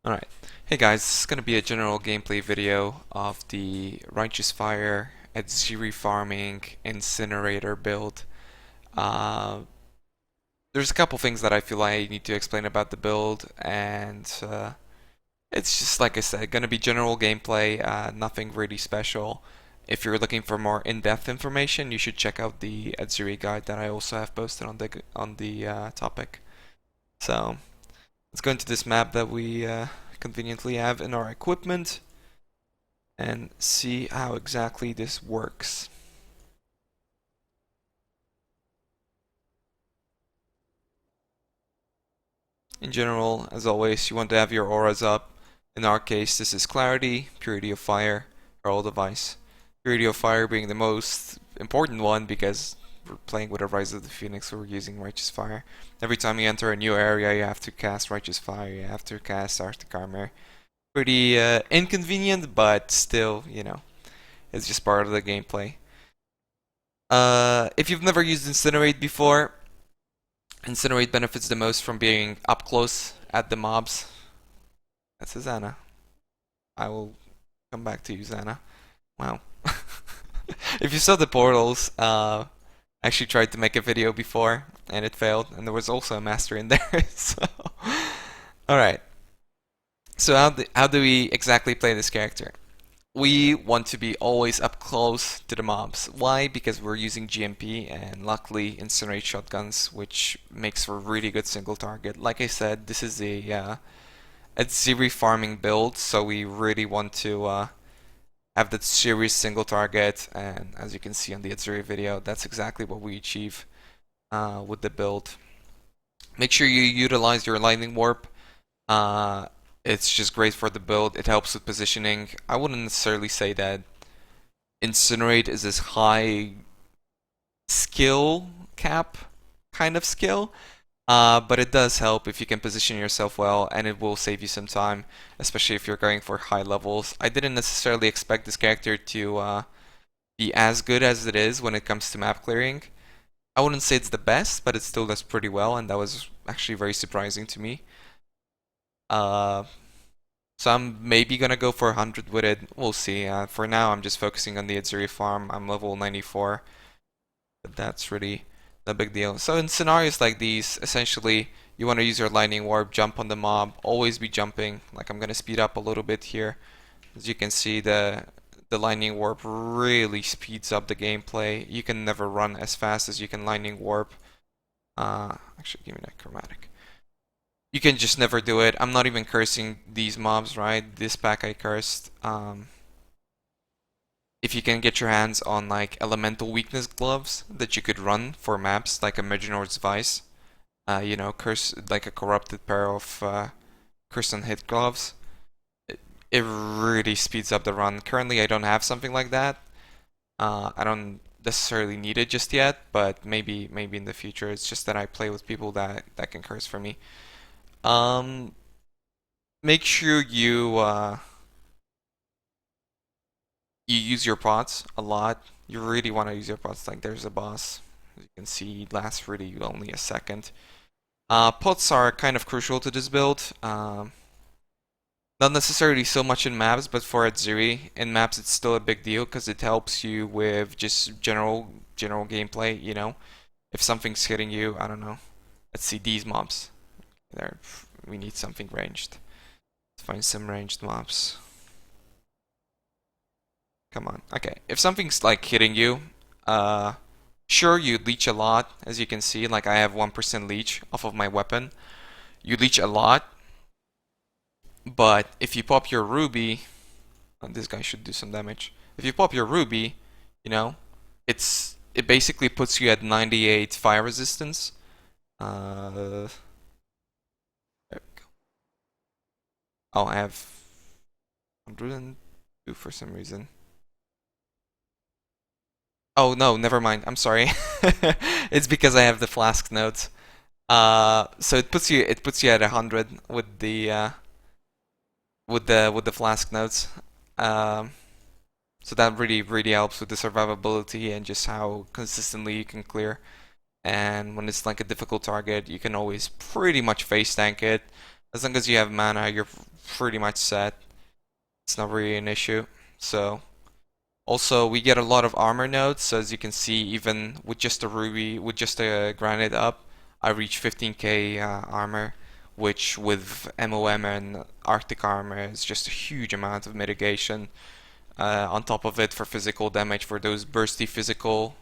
Alright, hey guys, this is going to be a general gameplay video of the Righteous Fire Adziri Farming Incinerator build. Uh, there's a couple things that I feel I need to explain about the build, and it's just like I said, going to be general gameplay, nothing really special. If you're looking for more in-depth information, you should check out the Adziri guide that I also have posted on the topic. So let's go into this map that we conveniently have in our equipment and see how exactly this works. In general, as always, you want to have your auras up. In our case, this is Clarity, Purity of Fire, Herald of Ice. Purity of Fire being the most important one because we're playing with a Rise of the Phoenix, so we're using Righteous Fire. Every time you enter a new area, you have to cast Righteous Fire, you have to cast Arctic Armor. Pretty inconvenient, but still, it's just part of the gameplay. If you've never used Incinerate before, Incinerate benefits the most from being up close at the mobs. That's a Xana. I will come back to you, Xana. Wow. If you saw the portals, I actually tried to make a video before, and it failed, and there was also a master in there, so... Alright. So how do we exactly play this character? We want to be always up close to the mobs. Why? Because we're using GMP and luckily Incinerate shotguns, which makes for a really good single target. Like I said, this is a Adziri farming build, so we really want to have that serious single target, and as you can see on the Adziri video, that's exactly what we achieve with the build. Make sure you utilize your lightning warp. It's just great for the build. It helps with positioning. I wouldn't necessarily say that Incinerate is this high skill cap kind of skill, but it does help if you can position yourself well, and it will save you some time, especially if you're going for high levels. I didn't necessarily expect this character to be as good as it is when it comes to map clearing. I wouldn't say it's the best, but it still does pretty well, and that was actually very surprising to me. So I'm maybe gonna go for 100 with it. We'll see. For now, I'm just focusing on the Adziri farm. I'm level 94, but that's really no big deal. So in scenarios like these, essentially, you want to use your lightning warp, jump on the mob, always be jumping. Like I'm gonna speed up a little bit here. As you can see, the lightning warp really speeds up the gameplay. You can never run as fast as you can lightning warp. Actually, give me that chromatic. You can just never do it. I'm not even cursing these mobs, right? This pack I cursed. If you can get your hands on like elemental weakness gloves that you could run for maps like a Midgard's Vice, curse like a corrupted pair of curse and hit gloves. It really speeds up the run. Currently, I don't have something like that. I don't necessarily need it just yet, but maybe in the future. It's just that I play with people that can curse for me. Make sure you you use your pots a lot. You really want to use your pots. Like there's a boss, as you can see, it lasts really only a second. Pots are kind of crucial to this build. Not necessarily so much in maps, but for Adziri, in maps it's still a big deal because it helps you with just general gameplay. If something's hitting you, I don't know. Let's see these mobs. There, we need something ranged. Let's find some ranged mobs. Come on. Okay, if something's like hitting you, sure you leech a lot, as you can see. Like I have 1% leech off of my weapon. You leech a lot, but if you pop your ruby, this guy should do some damage. If you pop your ruby, it basically puts you at 98 fire resistance. There we go. Oh, I have 102 for some reason. Oh no, never mind. I'm sorry. It's because I have the flask notes. So it puts you at 100 with the flask notes. So that really helps with the survivability and just how consistently you can clear. And when it's like a difficult target, you can always pretty much face tank it. As long as you have mana, you're pretty much set. It's not really an issue. So, also we get a lot of armor nodes. So as you can see, even with just a ruby, with just a granite up, I reach 15k armor, which with MOM and Arctic armor is just a huge amount of mitigation. On top of it, for physical damage, for those bursty physical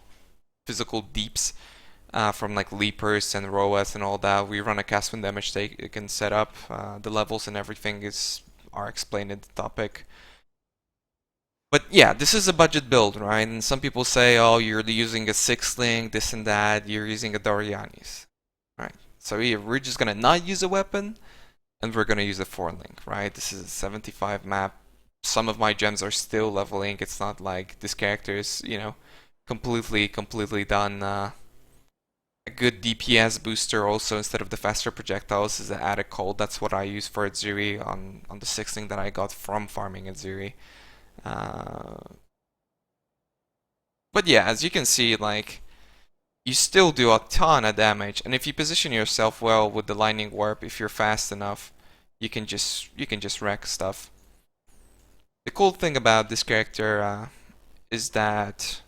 deeps from like leapers and roas and all that, we run a cast when damage taken setup. The levels and everything are explained in the topic. But yeah, this is a budget build, right? And some people say, oh, you're using a 6-link, this and that, you're using a Dorianis, right? So yeah, we're just gonna not use a weapon, and we're gonna use a 4-link, right? This is a 75 map. Some of my gems are still leveling. It's not like this character is, you know, completely done. A good DPS booster also instead of the faster projectiles is an added cold. That's what I use for Atzuri on the 6-link that I got from farming Atzuri. But yeah, as you can see, like, you still do a ton of damage, and if you position yourself well with the lightning warp, if you're fast enough, you can just wreck stuff. The cool thing about this character is that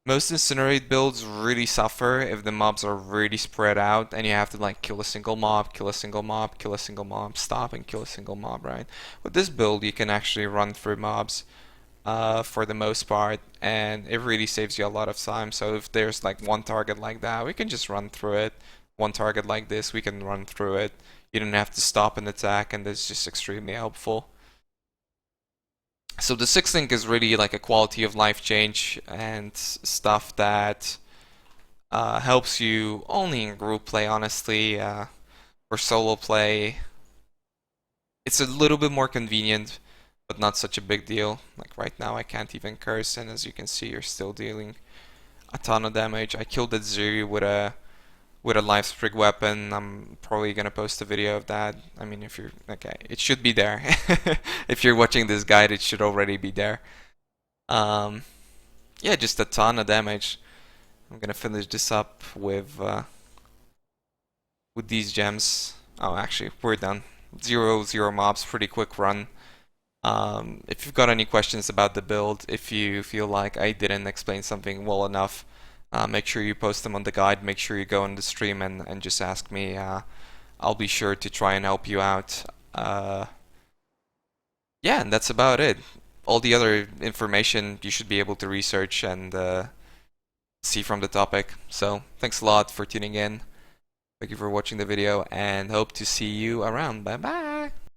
most Incinerate builds really suffer if the mobs are really spread out and you have to like kill a single mob, kill a single mob, kill a single mob, stop and kill a single mob, right? With this build you can actually run through mobs for the most part, and it really saves you a lot of time. So if there's like one target like that, we can just run through it. One target like this, we can run through it. You don't have to stop and attack, and this is just extremely helpful. So the 6-link is really like a quality of life change and stuff that helps you only in group play, honestly. For solo play, it's a little bit more convenient, but not such a big deal. Like right now I can't even curse, and as you can see, you're still dealing a ton of damage. I killed that Zuri with a life sprig weapon. I'm probably gonna post a video of that. I mean, if you're okay, it should be there. If you're watching this guide, it should already be there. Yeah, just a ton of damage. I'm gonna finish this up with these gems. Oh, actually, we're done. 0 mobs, pretty quick run. If you've got any questions about the build, if you feel like I didn't explain something well enough, make sure you post them on the guide. Make sure you go on the stream and just ask me. I'll be sure to try and help you out. Yeah, and that's about it. All the other information you should be able to research and see from the topic. So thanks a lot for tuning in. Thank you for watching the video, and hope to see you around. Bye bye.